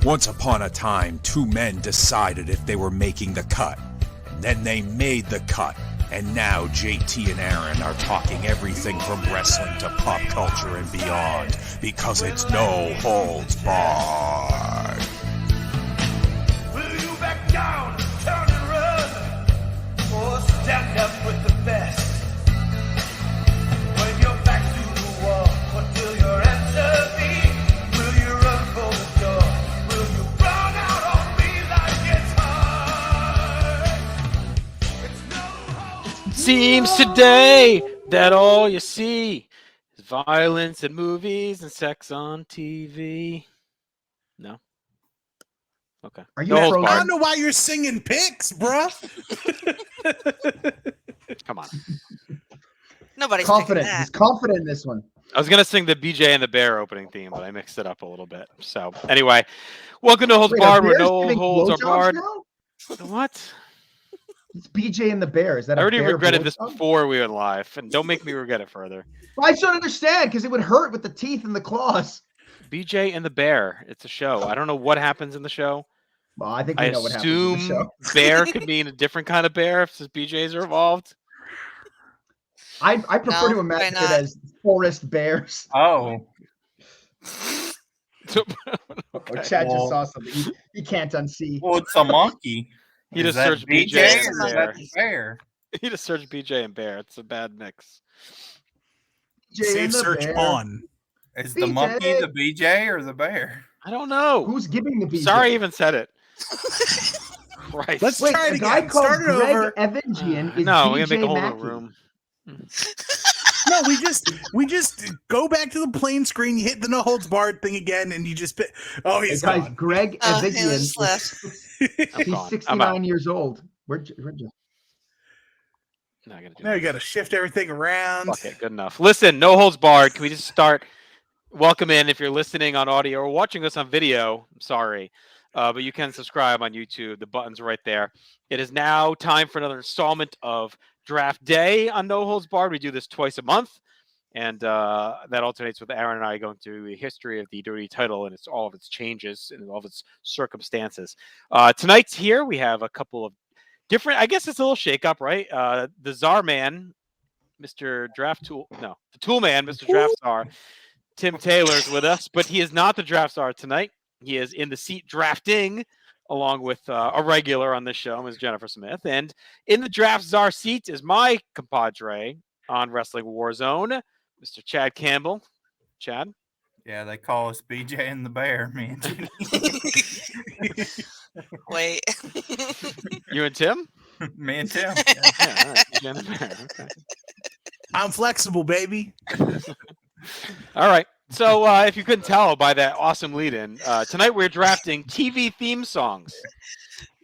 Once upon a time, two men decided if they were making the cut. Then they made the cut. And now JT and Aaron are talking everything from wrestling to pop culture and beyond, because it's no holds barred. Will you back down, turn and run, or stand up with the best? When your back's to the wall, what will your answer be? Will you run for the door? Will you run out on me like it's hard? It's no hold. Seems today that all you see is violence in movies and sex on TV. No? Okay. Are you No holds frozen? I barred. don't know why you're singing picks, bruh. Come on. Nobody's Confident. picking He's that. confident in this one. I was going to sing the BJ and the Bear opening theme, but I mixed it up a little bit. So, anyway, welcome to Holds Wait, Barred, are where bears no giving holds are blowjobs barred. now? What? It's BJ and the Bear. Is that I a already bear regretted this blowjob? before we went live, and don't make me regret it further. I don't understand because it would hurt with the teeth and the claws. BJ and the Bear. It's a show. I don't know what happens in the show. Well, I think we I know what happens in the assume show. bear could mean a different kind of bear if the BJs are involved. I prefer No, to imagine why it not? as forest bears. Oh, Oh, Okay. Chad Well- just saw something. He can't unsee. well, it's a monkey. He Is just that searched BJ BJ and or is bear. that the bear? He just searched BJ and bear. It's a bad mix. BJ Save and the search bear. on. Is the BJ. monkey the BJ or the bear? I don't know. Who's giving the BJ? Sorry, I even said it. Christ. Let's Wait, try it a guy again. called Start it Greg over. Evangian is no, we're BJ gonna make a whole Mackey. new room. No, we just go back to the plain screen. You hit the no holds barred thing again, and you just pick. Oh, Hey, he's guys, gone. Greg Oh, he Evangian. just left. I'm He's gone. I'm 69 out. years old. We're just Not gonna do Now that. you got to shift everything around. Fuck it. Good enough. Listen, no holds barred. Can we just start? Welcome in if you're listening on audio or watching us on video. I'm sorry. But you can subscribe on YouTube. The button's right there. It is now time for another installment of Draft Day on No Holds Barred. We do this twice a month, and that alternates with Aaron and I going through the history of the Dirty Title and all of its changes and all of its circumstances. Tonight's here. We have a couple of different. I guess it's a little shake-up, right? The Czar Man, Mr. Draft Tool. No, the Tool Man, Mr. Draft Czar. Tim Taylor's with us, but he is not the Draft Czar tonight. He is in the seat drafting, along with a regular on this show, Ms. Jennifer Smith. And in the Draft Czar seat is my compadre on Wrestling Warzone, Mr. Chad Campbell. Chad? Yeah, they call us BJ and the bear, man. Wait. You and Tim? Me and Tim. Yeah, all right. BJ and the Bear. Okay. I'm flexible, baby. All right. So if you couldn't tell by that awesome lead-in, tonight we're drafting TV theme songs.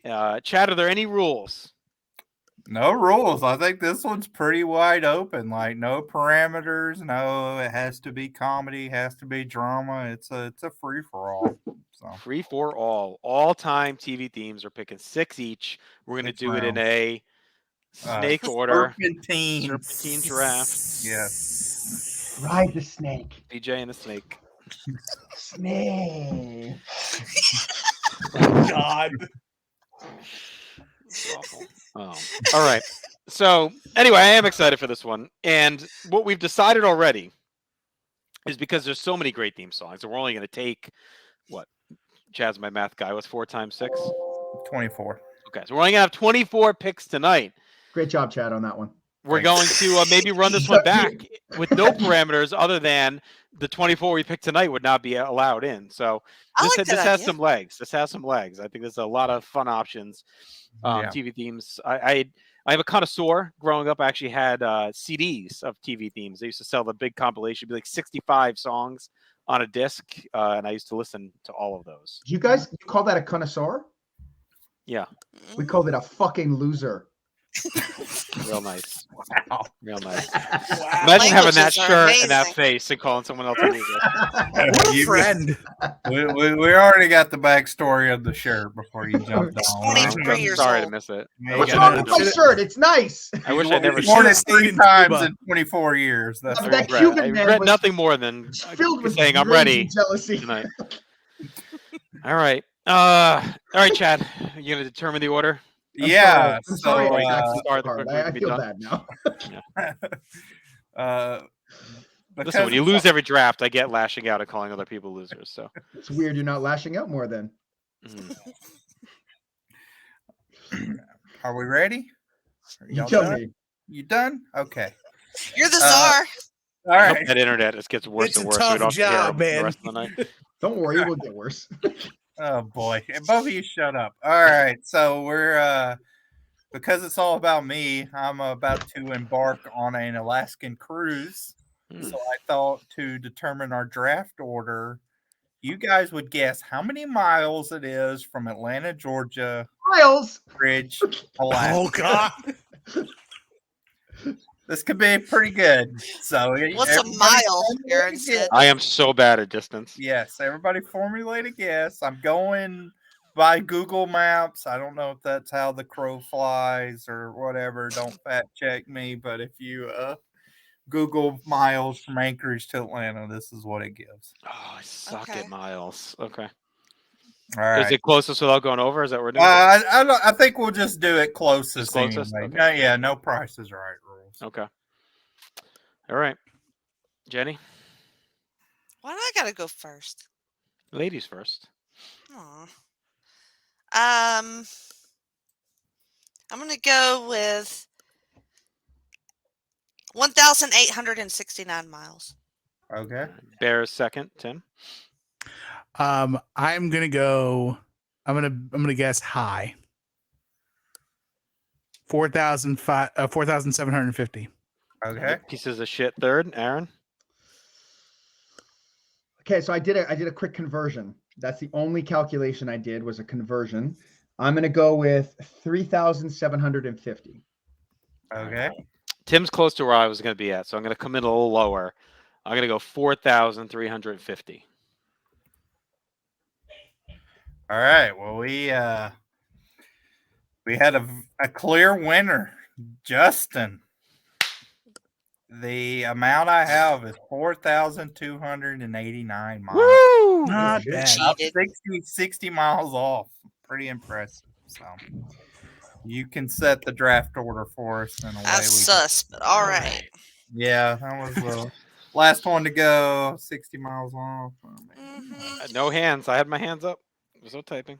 Chad, are there any rules? No rules. I think this one's pretty wide open. Like no parameters. No, it has to be comedy. Has to be drama. It's a free for all. So Free for all. All-time TV themes. We're picking 6 each. We're going to 6 do it in rounds. a snake order. Serpentine draft. Yes. ride the snake. BJ and the snake. Snake. God. Awful. All right. So anyway, I am excited for this one. And what we've decided already is because there's so many great theme songs, and we're only going to take, what? Chad's my math guy. What's 4 times 6? 24. Okay, so we're only going to have 24 picks tonight. Great job, Chad, on that one. We're going to maybe run this one back with no parameters other than the 24 we picked tonight would not be allowed in. So I this, like this that has idea. some legs. This has some legs. I think there's a lot of fun options. Yeah. TV themes. I'm a connoisseur. Growing up, I actually had CDs of TV themes. They used to sell the big compilation, it'd be like 65 songs on a disc, and I used to listen to all of those. You guys, you call that a connoisseur? Yeah, We called it a fucking loser. real nice. Wow. Real nice. Wow. Imagine having that Languages are shirt and that amazing. face and calling someone else a loser. What a You- friend. we already got the backstory of the shirt before you jumped It's on. 23 I'm years sorry old. to miss it. Yeah, What's you wrong gotta- with my shirt? It's nice. I wish I never You've worn it should've 3 stayed in times Cuba. in 24 years. That's That I right. regret. Cuban I man regret was nothing more than It's filled with saying I'm rage ready and jealousy. tonight. All right. Chad. You gonna determine the order? I'm Yeah. sorry. So, I laughed so Start the hard. quick we I can be feel done. bad now. because Listen, when you it's lose every draft, I get lashing out and calling other people losers. So It's weird you're not lashing out more then. mhm. Are we ready? Are You y'all tell done? me. You done? Okay. You're the Uh, czar. All I hope right. that internet just gets worse It's and a worse. So we tough don't have to hear job, him the man. rest of the night. Don't worry, it will get worse. Oh boy. And both of you shut up. All right. So we're because it's all about me, I'm about to embark on an Alaskan cruise. Hmm. So I thought to determine our draft order, you guys would guess how many miles it is from Atlanta, Georgia, Miles. Bridge, Alaska. Oh God. This could be pretty good. So What's a everybody mile? formulate Aaron a said. guess. I am so bad at distance. Yes, everybody formulate a guess. I'm going by Google Maps. I don't know if that's how the crow flies or whatever. Don't fact check me, but if you Google miles from Anchorage to Atlanta, this is what it gives. Oh, I suck Okay. at miles. Okay. All right. Is it closest without going over? Is that what we're doing? I think we'll just do it closest. Just closest? Anyway. Okay. No, yeah, no Price is Right rules. Okay. All right. Jenny, Why do I gotta go first? ladies first. Aw. I'm gonna go with 1,869 miles. Okay. Bears second. Tim. I'm gonna go. I'm gonna guess high. 4,750. Okay. Pieces of shit third. Aaron. Okay, so I did a quick conversion. That's the only calculation I did was a conversion. I'm gonna go with 3,750. Okay. Tim's close to where I was going to be at, so I'm going to come in a little lower. I'm going to go 4,350. All right. Well, we had a clear winner, Justin. The amount I have is 4,289 miles. Woo! Not shit. bad. About Cheated. 60 miles off. Pretty impressive. So you can set the draft order for us and away That's we go. sus, but all right. Yeah, that was the last one to go. 60 miles off. Oh, man. Mhm. No hands. I had my hands up. There's no typing.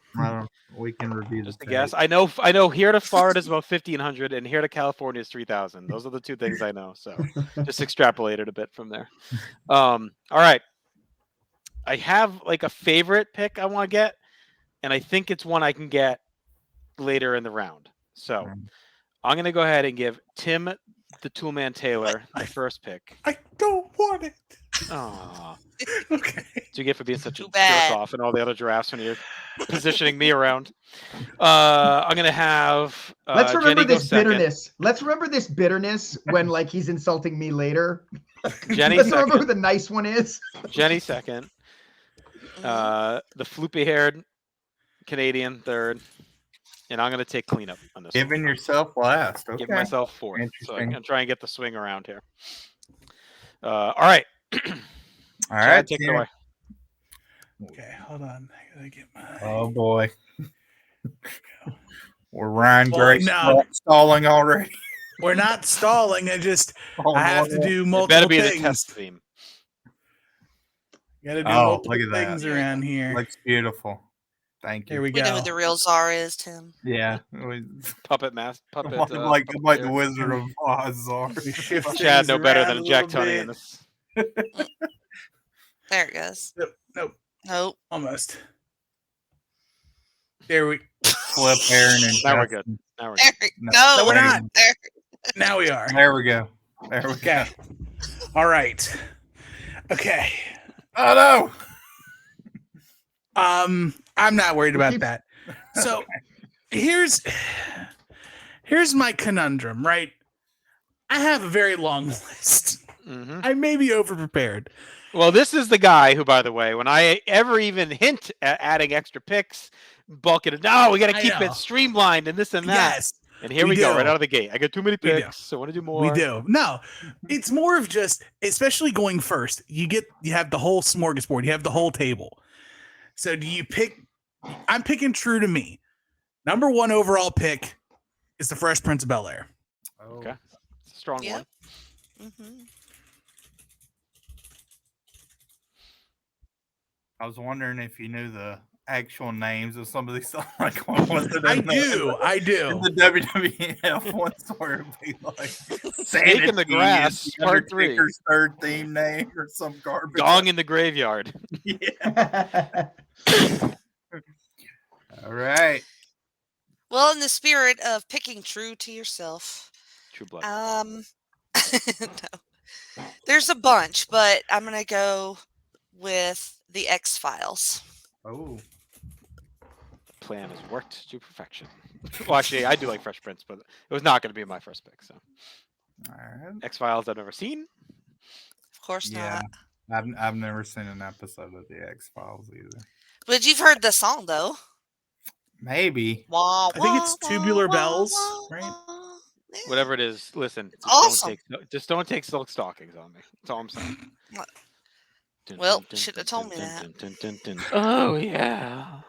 We can review Just the a guess. tape. I know here to Florida is about 1,500 and here to California is 3,000. Those are the two things I know. So just extrapolated a bit from there. All right. I have like a favorite pick I want to get, and I think it's one I can get later in the round. So I'm going to go ahead and give Tim the Toolman Taylor the first pick. I don't want it. Aw. Okay. Do you get for being such a Too bad. jerk off in all the other drafts when you're positioning me around? I'm gonna have Let's remember Jenny go this second. bitterness. Let's remember this bitterness when like he's insulting me later. Jenny Let's remember who second. the nice one is. Jenny second. The floopy-haired Canadian third, and I'm gonna take cleanup on this. Giving yourself last. Okay. Give myself fourth, so I'm Interesting. gonna try and get the swing around here. All right. All Chad, right. take it Tim. away. Okay, hold on. I gotta get my. Oh boy. We're Ryan Well, Gray no. stalling already. We're not stalling. I have to do It multiple better be things. the test theme. Got to do Oh, multiple look at that. things around here. Looks beautiful. Thank you. Here we We know go. who the real czar is, Tim. Yeah. Puppet mask. Puppet. like puppeteer. the Wizard of Oz are. We shift Chad things no better around than a Jack little Tunney in bit. this. There it goes. Nope. Nope. Almost. There we. Flip Aaron and Now we're Justin. good. Now we're There good. we No, go. No, we're not. There. Now we are. There we go. There we Okay. go. All right. Okay. Oh no. I'm not worried about keeps- that. So here's my conundrum, right? I have a very long list. Mhm. I may be overprepared. Well, this is the guy who, by the way, when I ever even hint at adding extra picks, bulking it. No, we got to I keep know. it streamlined and this and that. Yes, And here we we go, do. right out of the gate. I got too many We do. picks, so I want to do more. we do. No, it's more of just, especially going first. You have the whole smorgasbord. You have the whole table. So do you pick I'm picking true to me. Number 1 overall pick is the Fresh Prince of Bel-Air. Oh. Okay. It's a strong Yep. one. Hmm. I was wondering if you knew the actual names of some of these songs. Like, what was it? I in the- do. I In do. the WWF ones where it'd be like Snake in the Sanity Grass, is the Part 3. Undertaker's third theme name or some garbage. Gong in the Graveyard. Yeah. All right. Well, in the spirit of picking true to yourself, True Blood. no, there's a bunch, but I'm gonna go with the X-Files. Oh. Plan has worked to perfection. Well, actually, I do like Fresh Prince, but it was not going to be my first pick. So, All right. X-Files I've never seen. Of course Yeah. not. I've never seen an episode of the X-Files either. But you've heard the song though. Maybe. Wah, I think it's wah, Tubular wah, Bells, wah, right? wah. Yeah. Whatever it is, listen. Just awesome. Just don't take silk stockings on me. That's all I'm saying. What? Well, should have told me that. Oh yeah.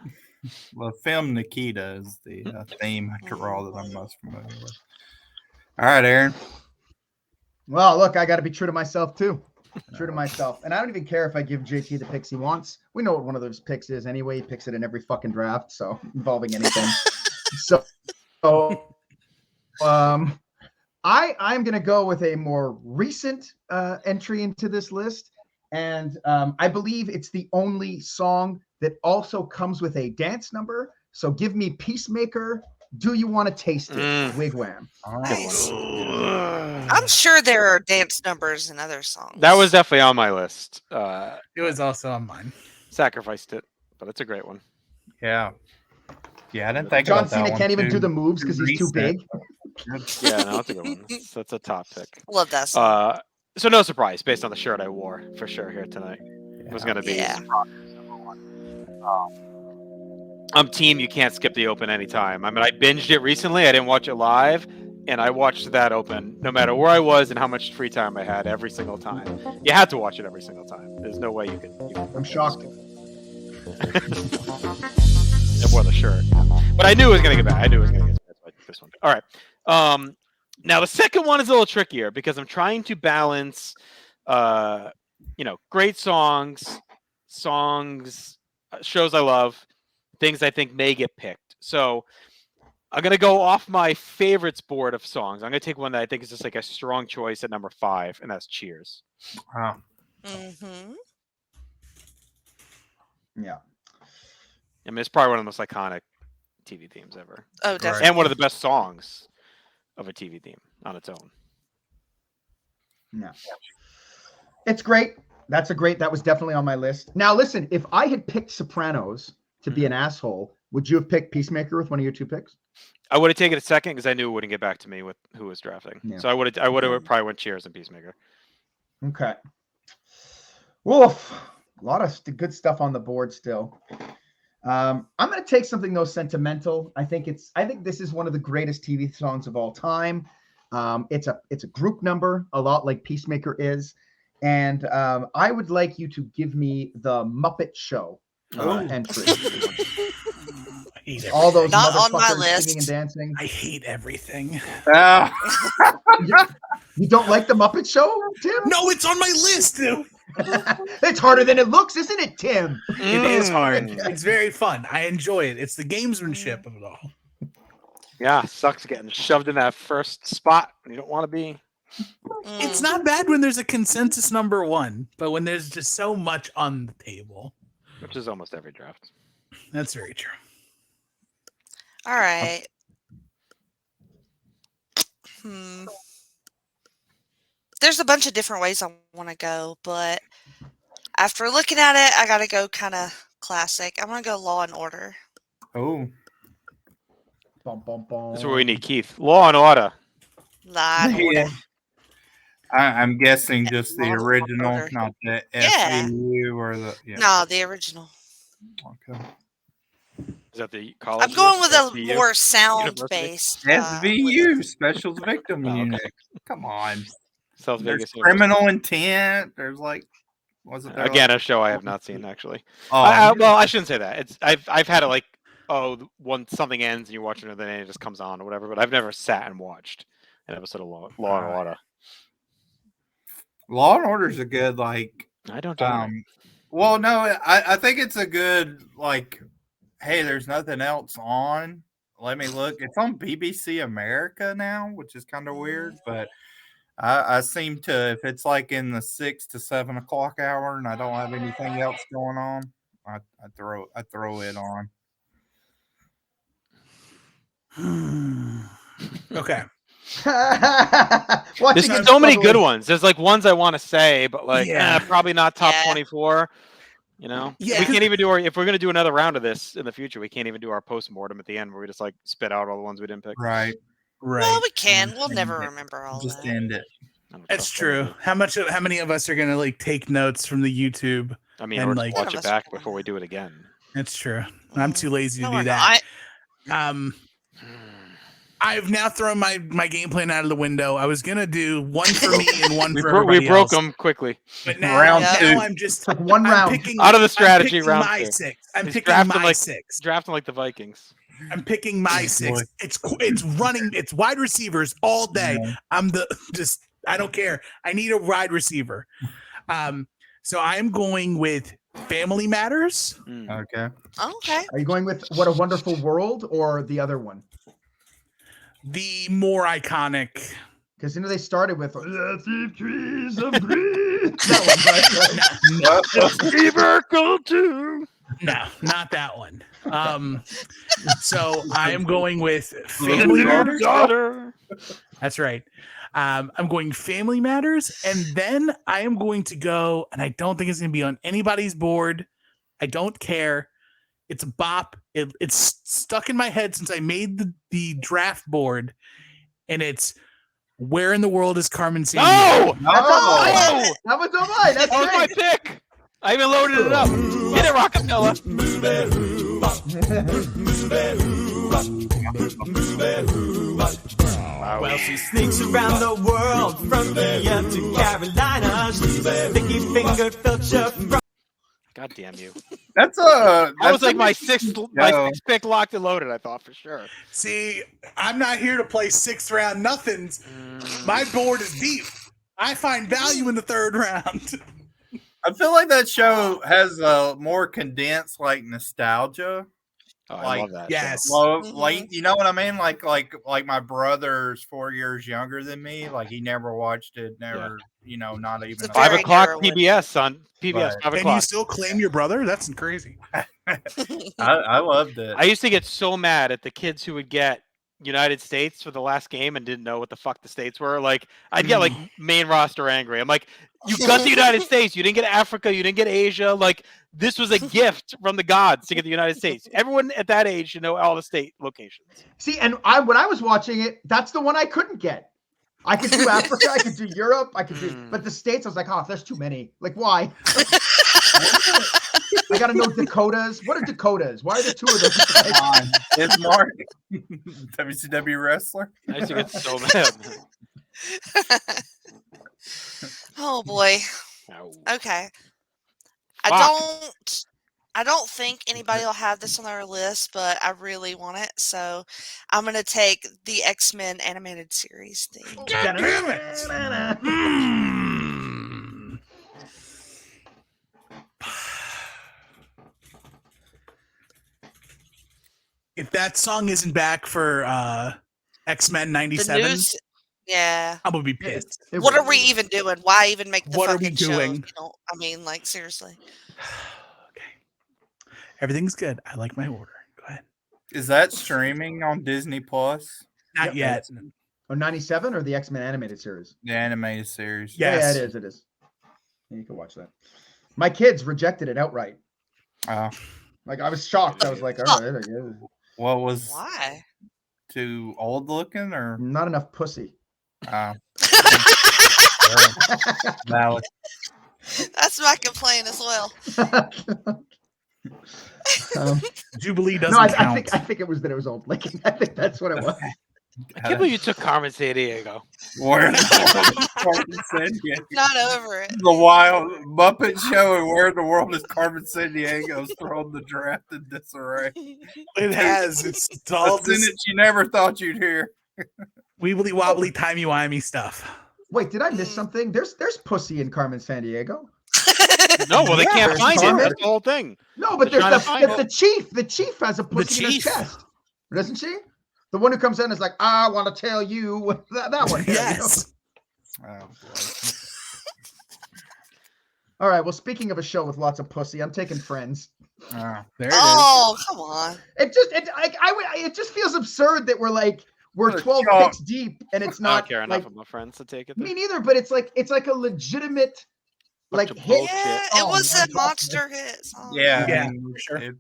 Well, film Nikita is the theme after all that I'm most familiar with. All right, Aaron. Well, look, I got to be true to myself too. True to myself. And I don't even care if I give JT the picks he wants. We know what one of those picks is anyway. He picks it in every fucking draft, so involving anything. I'm going to go with a more recent entry into this list. And I believe it's the only song that also comes with a dance number. So give me Peacemaker. Do you want to taste it? Wigwam. All Nice. right. I'm sure there are dance numbers in other songs. That was definitely on my list. It was also on mine. Sacrificed it, but it's a great one. Yeah. Yeah, I didn't think John about that Cena one can't even too. do the moves because he's too Recent. big. Yeah, no, that's a good one. That's a top pick. Love that song. So no surprise based on the shirt I wore for sure here tonight. It was gonna be. Yeah. I'm team. You can't skip the Open anytime. I mean, I binged it recently. I didn't watch it live, and I watched that Open no matter where I was and how much free time I had every single time. You had to watch it every single time. There's no way you could. I'm shocked. I wore the shirt, but I knew it was gonna get bad. I knew it was gonna get bad. So I took this one. All right. Now the second one is a little trickier because I'm trying to balance, great songs, shows I love, things I think may get picked. So I'm gonna go off my favorites board of songs. I'm gonna take one that I think is just like a strong choice at number 5, and that's Cheers. Wow. Mm-hmm. Yeah. I mean, it's probably one of the most iconic TV themes ever, Oh, definitely. and one of the best songs of a TV theme on its own. Yeah. It's great. That was definitely on my list. Now, listen, if I had picked Sopranos to be an asshole, would you have picked Peacemaker with one of your 2 picks? I would have taken it second because I knew it wouldn't get back to me with who was drafting. Yeah. So I would have probably went Cheers and Peacemaker. Okay. Woof. A lot of good stuff on the board still. I'm going to take something though sentimental. I think this is one of the greatest TV songs of all time. It's a group number, a lot like Peacemaker is, and I would like you to give me the Muppet Show entry. All those Not on my motherfuckers list. singing and dancing. I hate everything. You don't like the Muppet Show, Tim? No, it's on my list, dude. It's harder than it looks, isn't it, Tim? It is hard. It's very fun. I enjoy it. It's the gamesmanship of it all. Yeah, sucks getting shoved in that first spot. You don't want to be. It's not bad when there's a consensus number 1, but when there's just so much on the table. Which is almost every draft. That's very true. All right. There's a bunch of different ways I want to go, but after looking at it, I got to go kind of classic. I'm going to go Law and Order. Oh. Bum, bum, bum. This is where we need Keith. Law and Order. Law and Order. Yeah. I'm guessing just the Law and original, Order. not the Yeah. FEU or the. Yeah. No, the original. Okay. Is that the college? I'm going with a SVU? more sound-based. SVU, Special Victim Oh, okay. Unit. Come on. South There's Vegas. criminal intent. There's like Wasn't there Again, a show I have not seen actually. Oh, Well, I shouldn't say that. It's I've had it like when something ends and you watch another and it just comes on or whatever. But I've never sat and watched an episode of Law and Order. Law and Order's a good like. I don't doubt it. Well, no, I think it's a good like. Hey, there's nothing else on. Let me look. It's on BBC America now, which is kind of weird, but I seem to, if it's like in the 6 to 7 o'clock hour and I don't have anything else going on, I throw it on. Okay. There's Watching so many good ones. There's like ones I want to say, but like probably not top 24. You know, Yeah, we can't even do if we're gonna do another round of this in the future. We can't even do our post-mortem at the end where we just like spit out all the ones we didn't pick. Right. Well, we can. We'll never remember all Just that. end it. That's true. How many of us are gonna like take notes from the YouTube? I mean, and, or like, just watch it back before we do it again. That's true. I'm too lazy to No, do we're that. not. I've now thrown my game plan out of the window. I was gonna do one for me and one for everybody We broke else. them quickly. But now, Round two. I'm just like one I'm round. picking, Out of the strategy, I'm picking round my two. six. I'm He's picking drafting my like- six. Drafting like the Vikings. I'm picking my six. It's running. It's wide receivers all day. I'm I don't care. I need a wide receiver. So I am going with Family Matters. Okay. Okay. Are you going with What a Wonderful World or the other one? The more iconic. Because they started with the 3 trees of green. That one, right? No, not that one. So I am going with Family Matters. That's right. I'm going Family Matters, and then I am going to go, and I don't think it's going to be on anybody's board. I don't care. It's a bop. It's stuck in my head since I made the draft board, and it's Where in the World is Carmen Sandiego? No! No! That was on mine. That's That was my great. pick. I even loaded it up. Get it, Rockapella. Well, she sneaks around the world from India to Carolina. She's a sticky-fingered filcher from... God damn you. That's That was like my my sixth No. pick locked and loaded, I thought for sure. See, I'm not here to play 6th round nothings. My board is deep. I find value in the 3rd round. I feel like that show has a more condensed like nostalgia. Oh, I Like, love that. Yes. Well, like you know what I mean? Like my brother's 4 years younger than me. Like he never watched it, never, not even It's a a- 5 very o'clock narrow PBS, son. PBS, Right. 5 And o'clock. you still claim your brother? That's crazy. I loved it. I used to get so mad at the kids who would get United States for the last game and didn't know what the fuck the states were. Like, I'd get like main roster angry. I'm like, you got the United States. You didn't get Africa. You didn't get Asia. Like, this was a gift from the gods to get the United States. Everyone at that age should know all the state locations. See, and when I was watching it, that's the one I couldn't get. I could do Africa, I could do Europe, I could do, but the States, I was like, oh, there's too many. Like, why? I gotta know Dakotas. What are Dakotas? Why are there 2 of them? Come on. It's Mark, WCW wrestler. I used to get so mad. Oh boy. Ow. Okay. Fuck. I don't think anybody will have this on their list, but I really want it. So I'm gonna take the X-Men animated series theme. God damn it. If that song isn't back for X-Men The 97, news, yeah. I'm gonna be pissed. What are we even doing? Why even make the What are we fucking show? doing? You know, I mean, like seriously. Okay. Everything's good. I like my order. Go ahead. Is that streaming on Disney Plus? Not yet. Oh, 97 or the X-Men animated series? The animated series. Yeah. Yeah, Yes. it is. Yeah, you can watch that. My kids rejected it outright. Like, I was shocked. I was like, all right, I guess. What was Why? too old looking or Not enough pussy. valid? That's my complaint as well. Um, Jubilee doesn't no, I count. think it was that it was old looking. I think that's what it was. I can't believe you took Carmen Sandiego. Where the world is Carmen Sandiego? Not over it. The Wild Muppet Show, and where in the world is Carmen Sandiego's thrown the draft in disarray? It has. It's all A sentence you never thought you'd hear. wibbly wobbly, timey wimey stuff. Wait, did I miss something? There's pussy in Carmen Sandiego. No, well, they can't there's find it. Carmen. That's the whole thing. No, but They're there's trying to find the chief. The chief has a pussy in his chief. chest, doesn't she? The one who comes in is like, I want to tell you that one. here, you know? Yes. Oh, boy. All right. Well, speaking of a show with lots of pussy, I'm taking Friends. Oh. There it is. Oh, come on. It just feels absurd that we're What a 12 shock. picks deep and it's I not don't care enough like about Friends to take it. me neither. But it's like a legitimate Bunch like of hit. bullshit. Yeah, it Oh, was my a God. monster hit song. Yeah, Yeah, I mean, for sure.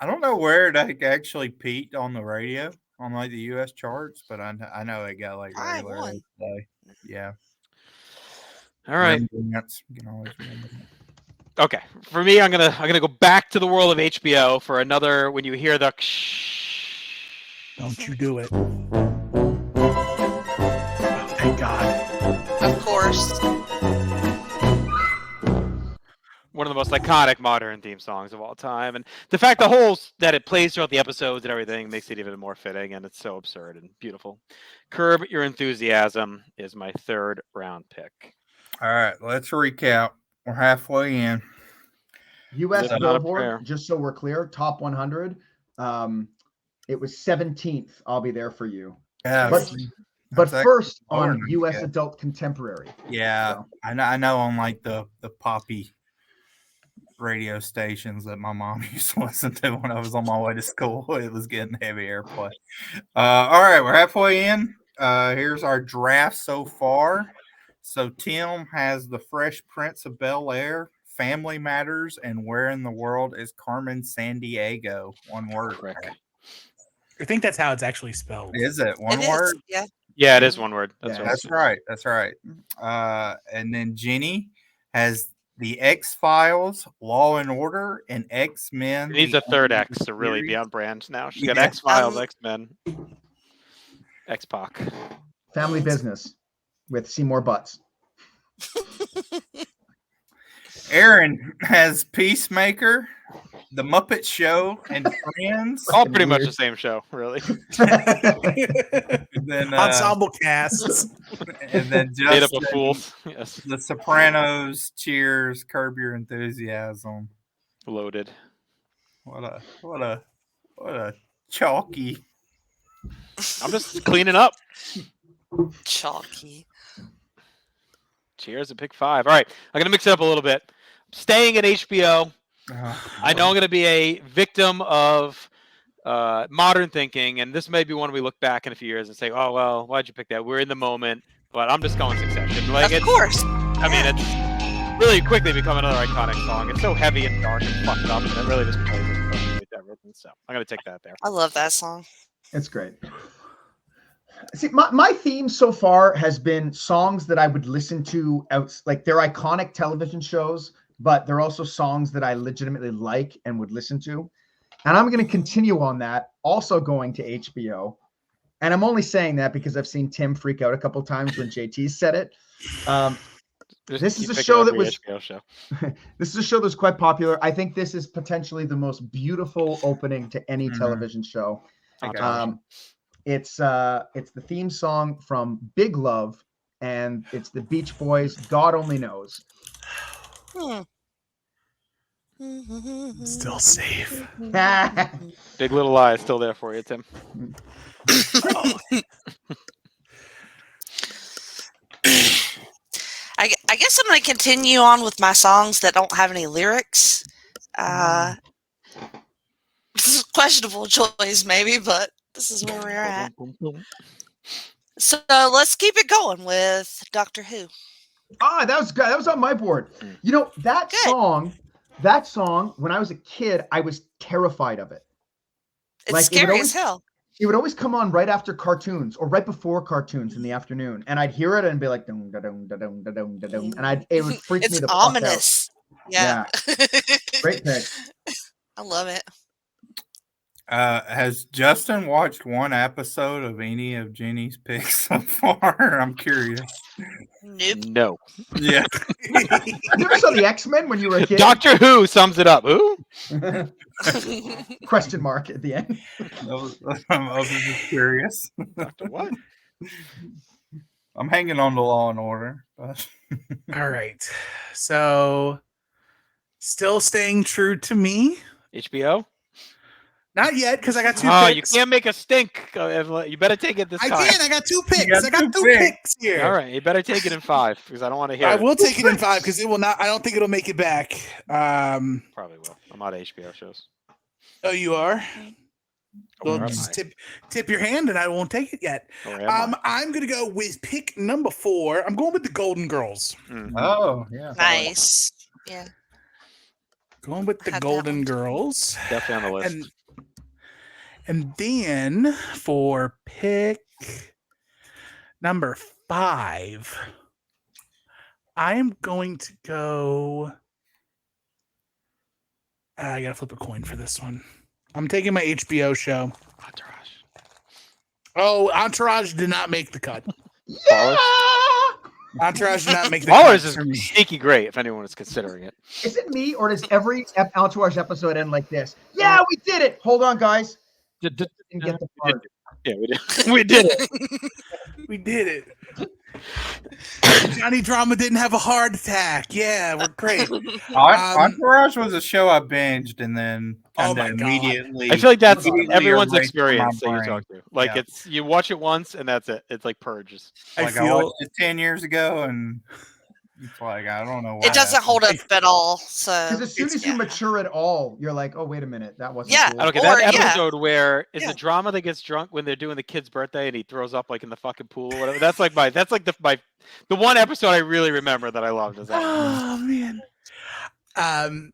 I don't know where it actually peaked on the radio on like the U.S. charts, but I know it got like I regular won. play. Yeah, All right. That's, you can always remember that. Okay. For me, I'm gonna go back to the world of HBO for another. When you hear the Don't you do it. Thank God. Of course. one of the most iconic modern theme songs of all time, and the fact that it plays throughout the episodes and everything makes it even more fitting, and it's so absurd and beautiful. Curb Your Enthusiasm is my third round pick. All right, let's recap. We're halfway in. U.S. Living on a Billboard, prayer. just so we're clear, top 100. It was 17th. I'll be there for you. Yeah, But that's first lower on than U.S. yeah. Adult Contemporary. Yeah, So. I know on like the poppy radio stations that my mom used to listen to when I was on my way to school, it was getting heavy airplay. All right, we're halfway in. Here's our draft so far. So Tim has The Fresh Prince of Bel-Air, Family Matters, and Where in the World is Carmen Sandiego? One word. Frick. I think that's how it's actually spelled. Is it one It word? is. Yeah. Yeah, it is one word. That's Yeah. right. That's right. That's right. And then Jenny has The X-Files, Law and Order, and X-Men. It needs the a third Animated X to really be Series. on brand now. She's got Yeah. X-Files, X-Men, X-Pac. Family Business with Seymour Butts. Aaron has Peacemaker, The Muppet Show, and Friends. All pretty much the same show, really. And then, Ensemble casts. and then Made up Justin, of fools. Yes. The Sopranos, Cheers, Curb Your Enthusiasm. Loaded. What a chalky. I'm just cleaning up. Chalky. Cheers at pick 5. All right, I'm gonna mix it up a little bit. Staying at HBO. I know I'm gonna be a victim of modern thinking, and this may be one we look back in a few years and say, "Oh well, why'd you pick that?" We're in the moment, but I'm just going Succession. Like, Of course. I mean, it's really quickly become another iconic song. It's so heavy and dark and fucked up, and it really just plays it perfectly to everything. So I'm gonna take that there. I love that song. It's great. See, my theme so far has been songs that I would listen to out, like they're iconic television shows, but they're also songs that I legitimately like and would listen to. And I'm going to continue on that, also going to HBO. And I'm only saying that because I've seen Tim freak out a couple times when JT said it. Just This keep is a picking show every that was- HBO show. This is a show that's quite popular. I think this is potentially the most beautiful opening to any Mhm. television show. Okay. It's the theme song from Big Love, and it's the Beach Boys. God Only Knows. Still safe. Big Little Lie is still there for you, Tim. I guess I'm going to continue on with my songs that don't have any lyrics. This is a questionable choice, maybe, but this is where we're at. So let's keep it going with Doctor Who. That was good. That was on my board. You know, that song, when I was a kid, I was terrified of it. It's Like, it would scary always- as hell. It would always come on right after cartoons or right before cartoons in the afternoon, and I'd hear it and be like, dum, da, dum, da, dum, da, dum, da, dum, and it would freak It's me the fuck out. ominous. Yeah. Great pick. I love it. Has Justin watched one episode of any of Jenny's picks so far? I'm curious. Nope. No. Yeah. You ever saw the X-Men when you were a kid? Doctor Who sums it up. Who? Question mark at the end. I was just curious. Doctor what? I'm hanging on to Law and Order. But... All right. So, still staying true to me. HBO? Not yet, because I got two Oh, picks. you can't make a stink. You better take it this I time. can. I got two picks. got I got two two picks. picks here. All right, you better take it in 5 because I don't want to hear I it. will take it in 5 because it will not. I don't think it'll make it back. Probably will. I'm out of HBO shows. Oh, you are. Well, Or am just I? tip your hand, and I won't take it yet. Or am I? I'm gonna go with pick number 4. I'm going with the Golden Girls. Mhm. Oh, yeah. Nice. Yeah. Going with the Had that Golden one too. Girls. Definitely on the list. And then for pick number 5, I am going to go. I gotta flip a coin for this one. I'm taking my HBO show. Entourage. Oh, Entourage did not make the cut. Yeah! Entourage did not make the Ballers cut. is for me. sneaky great if anyone is considering it. Is it me or does every Entourage episode end like this? Yeah, we did it. Hold on, guys. Didn't get the part. Yeah, we did. We did it. We did it. Johnny Drama didn't have a heart attack. Yeah, we're great. Entourage was a show I binged and then Oh kind my of God. immediately. I feel like that's immediately everyone's erased from my experience that you brain. talk to. Like Yeah. it's you watch it once and that's it. It's like purges. I Like I feel watched it 10 years ago and it's like I don't know why. It doesn't hold up at all. So Because as soon It's- as you mature at all, you're like, oh, wait a minute. That wasn't Yeah, cool. Okay, Or, that yeah. episode where is Yeah. the drama that gets drunk when they're doing the kid's birthday and he throws up like in the fucking pool or whatever. That's like the one episode I really remember that I loved is that one. Oh man.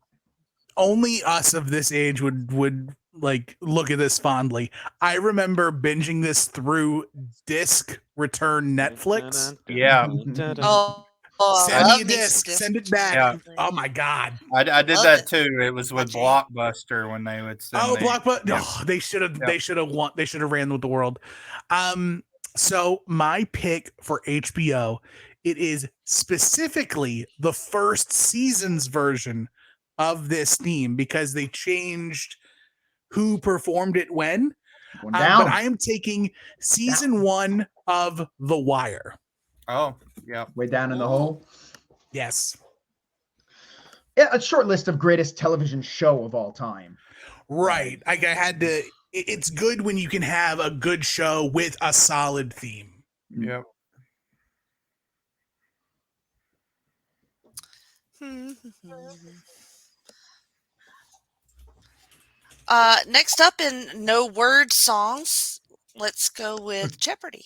Only us of this age would like look at this fondly. I remember binging this through disc return Netflix. Yeah. oh, Send I me love a me some disc. disc. Send it back. Yeah. Oh my god. I did Love that it. too. It was with Watching. Blockbuster when they would send Oh, me. Blockbuster. Yeah. Oh, they should have. Yeah. They should have ran with the world. So my pick for HBO, it is specifically the first season's version of this theme because they changed who performed it when. Going down. But I am taking season 1 of The Wire. Oh, yeah. Way down in the hole. Yes. Yeah, a short list of greatest television show of all time. Right. I had to. It's good when you can have a good show with a solid theme. Yep. Next up in no word songs, let's go with Jeopardy.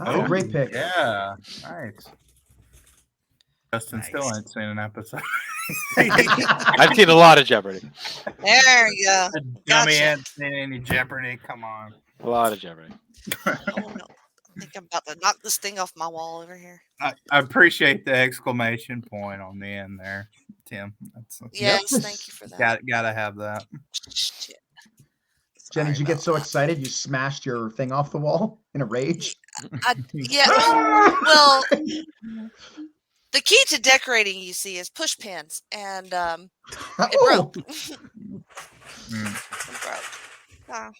Oh, great pick. Yeah. Nice. Justin Nice. still ain't seen an episode. I've seen a lot of Jeopardy. There you go. Dummy Gotcha. ain't seen any Jeopardy. Come on. A lot of Jeopardy. Oh, no. I think I'm about to knock this thing off my wall over here. I appreciate the exclamation point on the end there, Tim. That's Yes, thank you for that. gotta have that. Shit. Jenny, did you Sorry get so about excited you smashed your thing off the wall in a rage? that. Yeah. Well, the key to decorating, you see, is push pins, and it Oh, broke. It broke. Oh.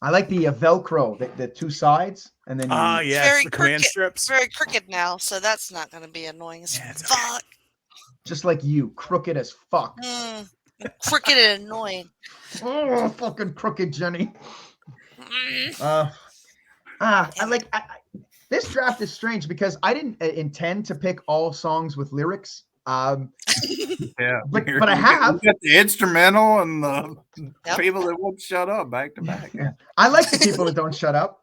I like the Velcro, the two sides, and then you, Yes, Very the command crooked. strips. It's very crooked now, so that's not going to be annoying as Yeah, it's okay. fuck. just like you, crooked as fuck. Crooked and annoying. Oh, fucking crooked, Jenny. Mm. This draft is strange because I didn't intend to pick all songs with lyrics. Yeah. But I have. You got the instrumental and the Yep. people that won't shut up back to back. I like the people that don't shut up.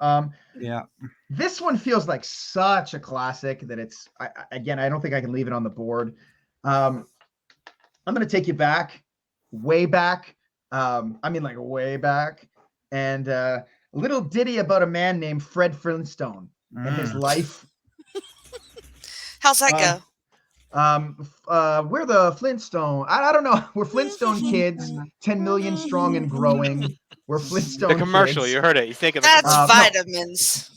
Yeah. This one feels like such a classic that it's I don't think I can leave it on the board. I'm gonna take you back, way back. Like way back, and a little ditty about a man named Fred Flintstone and his life. How's that go? We're the Flintstone. I don't know. We're Flintstone kids, 10 million strong and growing. We're Flintstone The commercial, kids. you heard it. He's thinking the That's commercial. No. vitamins.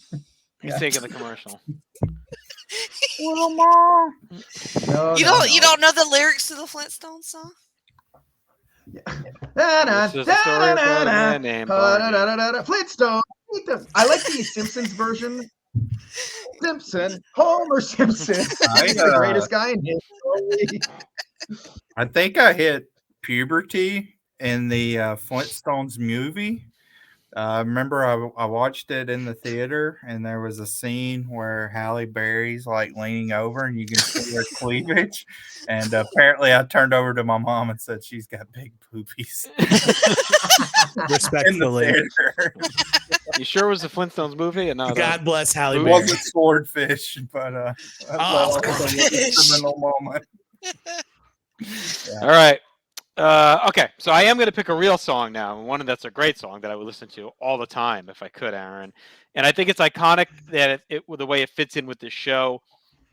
He's thinking the commercial. No, You don't know the lyrics to the Flintstones song? This is a story about a man named Barney. Flintstone. I like the Simpsons version. Simpson, Homer Simpson. He's the greatest guy in history. I think I hit puberty in the Flintstones movie. Remember, I watched it in the theater, and there was a scene where Halle Berry's like leaning over, and you can see her cleavage. And apparently, I turned over to my mom and said she's got big boobies. Respectfully. You sure it was the Flintstones movie? And not, God bless Halle It Berry. wasn't Swordfish, but that was a instrumental moment. All right. Okay, so I am going to pick a real song now, one that's a great song that I would listen to all the time if I could, Aaron. And I think it's iconic that the way it fits in with the show.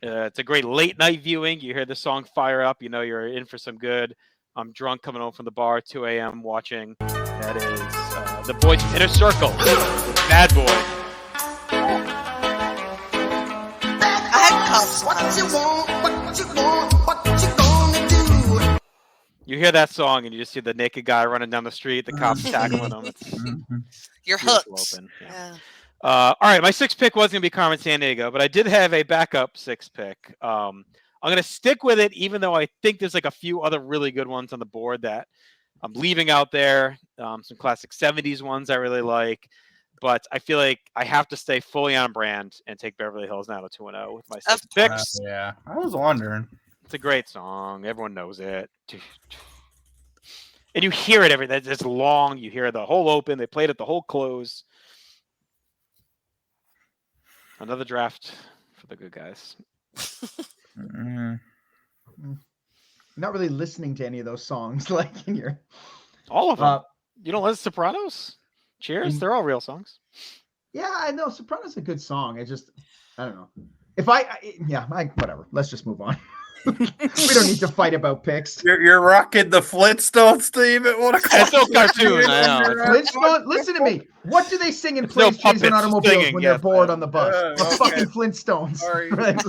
It's a great late night viewing. You hear the song fire up, you know you're in for some good. I'm drunk coming home from the bar, 2 a.m. watching. That is the Boys from Inner Circle, Bad Boy. I had cups. You hear that song and you just see the naked guy running down the street, the cops tackling him. It's You're beautiful hooked. open, yeah. Yeah. All right, my sixth pick was going to be Carmen Sandiego, but I did have a backup sixth pick. I'm going to stick with it, even though I think there's like a few other really good ones on the board that I'm leaving out there. Some classic 70s ones I really like, but I feel like I have to stay fully on brand and take Beverly Hills 90210 with my sixth picks. Yeah, I was wondering. It's a great song. Everyone knows it. And you hear it it's long. You hear the whole open. They played it the whole close. Another draft for the good guys. You're not really listening to any of those songs, like in your. All of them. You don't listen to Sopranos? Cheers. They're all real songs. Yeah, I know. Sopranos is a good song. I don't know. If whatever. Let's just move on. We don't need to fight about picks. You're rocking the Flintstones theme at 1 o'clock. It's no cartoon. I know. Flintstone, listen to me. What do they sing in It's planes, no trains, and puppets automobiles singing, when they're yes, bored man. on the bus? The Okay. fucking Flintstones. Sorry. Right?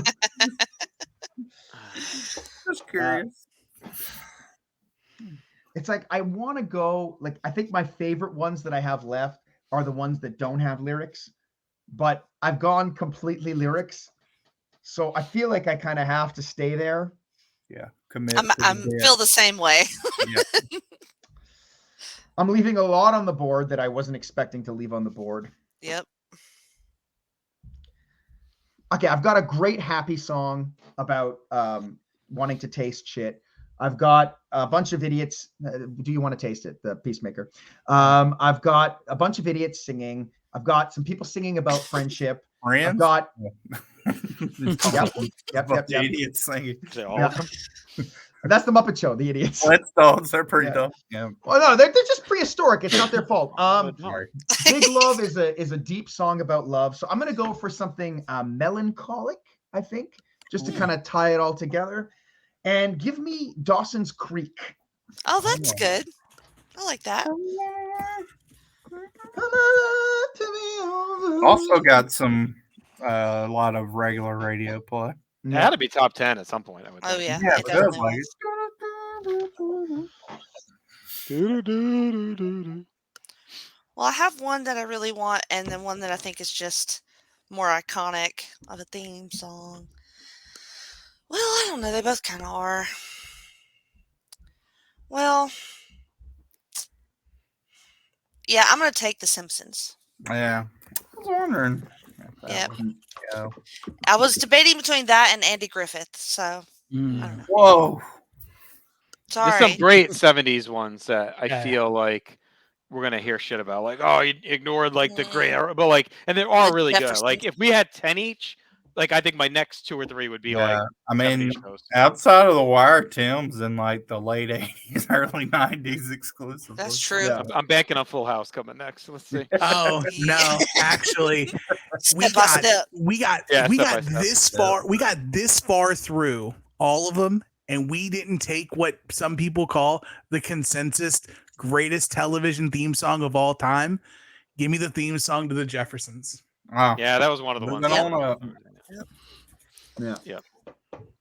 Just curious. It's like I want to go. Like I think my favorite ones that I have left are the ones that don't have lyrics, but I've gone completely lyrics, so I feel like I kind of have to stay there. Yeah, commit. I'm feel the same way. Yeah. I'm leaving a lot on the board that I wasn't expecting to leave on the board. Yep. Okay, I've got a great happy song about wanting to taste shit. I've got a bunch of idiots. Do you want to taste it? The Peacemaker. I've got a bunch of idiots singing. I've got some people singing about friendship. Friends? I've got. Yep. Idiots singing. All of them. That's the Muppet Show. The idiots. Flintstones are pretty dumb. Yeah. Well, no, they're just prehistoric. It's not their fault. Sorry. Big Love is a deep song about love. So I'm gonna go for something melancholic, I think, just to kind of tie it all together. And give me Dawson's Creek. Oh, that's good. I like that. Also got some a lot of regular radio play. It had to be top 10 at some point. I would Oh think. yeah. Yeah, it but it was definitely like was. Well, I have one that I really want, and then one that I think is just more iconic of a theme song. Well, I don't know. They both kind of are. Well, yeah, I'm going to take The Simpsons. yeah. I was wondering. if that Yep. would go. I was debating between that and Andy Griffith, so I don't know. Whoa. Sorry. There's some great 70s ones that I Yeah. feel like we're going to hear shit about. Like, oh, you ignored like the great era. But like, and they're all The really good. Jeffersons. Like, if we had 10 each, like, I think my next 2 or 3 would be like, I mean, 70s shows. outside of the Wire, Tim's in like the late 80s, early 90s exclusively. That's true. Yeah. I'm banking on Full House coming next. Let's see. Oh no, actually, Step by step. we got Yeah, we step by got step. this far. We got this far through all of them, and we didn't take what some people call the consensus greatest television theme song of all time, give me the theme song to the Jeffersons. Oh, Yeah, that was one of the ones. moving on up. Yeah.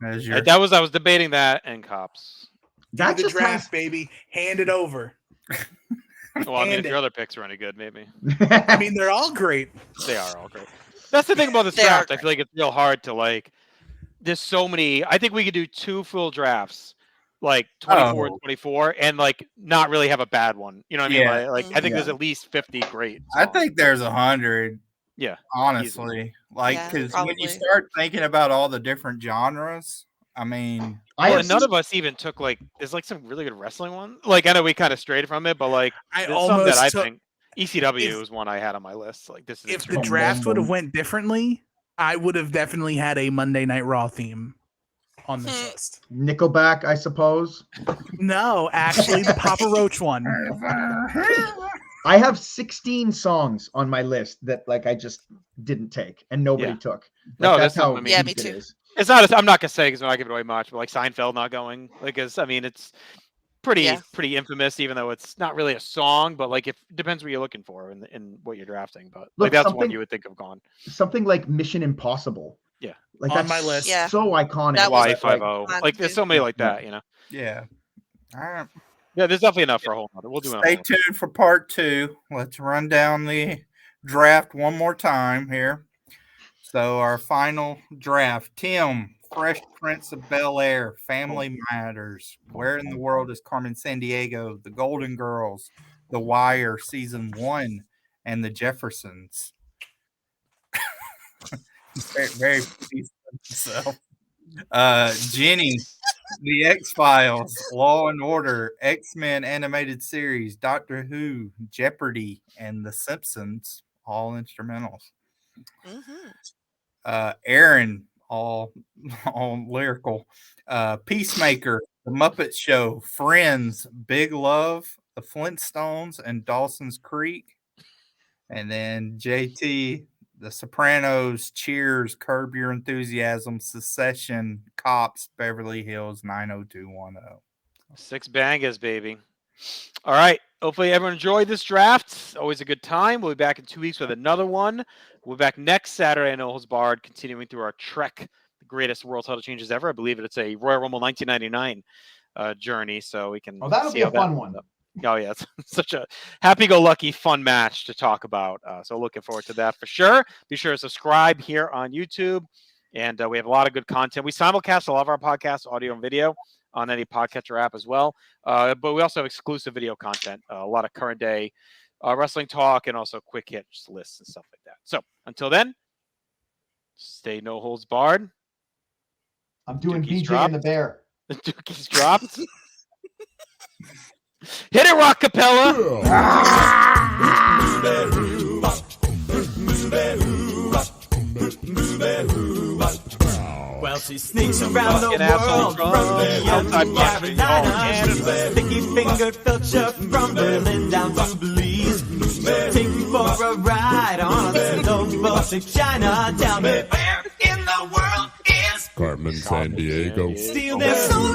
As your I was debating that and Cops. Give me the just draft, baby. Hand it over. Well, I mean, And if your other picks are any good, maybe. I mean, they're all great. They are all great. That's the thing about this They are draft. I feel like it's real hard to like. There's so many. I think we could do 2 full drafts, like 24 and 24, and like not really have a bad one. You know what I mean? Yeah. Like I think Yeah. there's at least 50 great. I songs. think there's 100. Yeah, Honestly, like Yeah, because when you probably. start thinking about all the different genres, I mean, I Well, have and none seen- of us even took like. There's like some really good wrestling ones. Like I know we kind of strayed from it, but like I there's some that almost I took. think ECW if- is one I had on my list. Like this is If the interesting. draft would have went differently, I would have definitely had a Monday Night Raw theme on this list. Nickelback, I suppose. No, actually, the Papa Roach one. I have 16 songs on my list that like I just didn't take and nobody Yeah. took. Like, No, that's that's how what I mean. Yeah, me deep it too. is. It's not. I'm not gonna say because I'm not giving away much, but like Seinfeld not going, like, I mean, it's pretty Yeah. pretty infamous, even though it's not really a song. But like, if depends what you're looking for in what you're drafting. But Look, like that's one something- you would think of gone. Something like Mission Impossible. Yeah. Like On that's my list. Yeah. so iconic. That was- Y50. Mine Like there's too. so many like that, you know. yeah. All right. Yeah, there's definitely enough for a whole nother. We'll do Stay another. tuned for part 2. Let's run down the draft one more time here. So our final draft: Tim, Fresh Prince of Bel-Air, Family Matters, Where in the World is Carmen Sandiego, The Golden Girls, The Wire Season 1, and The Jeffersons. very pleased with himself. Jenny, The X-Files, Law and Order, X-Men animated series, Doctor Who, Jeopardy, and The Simpsons, all instrumentals. Mhm. Aaron, all lyrical. Peacemaker, The Muppet Show, Friends, Big Love, The Flintstones, and Dawson's Creek. And then JT, The Sopranos, Cheers, Curb Your Enthusiasm, Secession, Cops, Beverly Hills 90210. 6 bangers, baby. All right. Hopefully everyone enjoyed this draft. Always a good time. We'll be back in 2 weeks with another one. We'll be back next Saturday on No Holds Barred, continuing through our Trek, the greatest world title changes ever. I believe it's a Royal Rumble 1999 journey, so we can. Oh, that'll see be a how that fun ends one. up. Oh yeah, it's such a happy-go-lucky fun match to talk about. So looking forward to that for sure. Be sure to subscribe here on YouTube, and we have a lot of good content. We simulcast a lot of our podcasts, audio and video, on any podcatcher app as well. But we also have exclusive video content, a lot of current day wrestling talk, and also quick hits lists and stuff like that. So until then, stay no holds barred. I'm doing Dookie's BJ and the Bear. The Dookie's dropped. Hit it, Rock Capella. Well, she sneaks around the Fucking asshole world from from the outside Carolinas. Boston. Sticky-fingered filcher from Berlin down to Belize. Take you for a ride on a snowboat to China. Tell me where in the world is Carmen Sandiego. Steal their soul in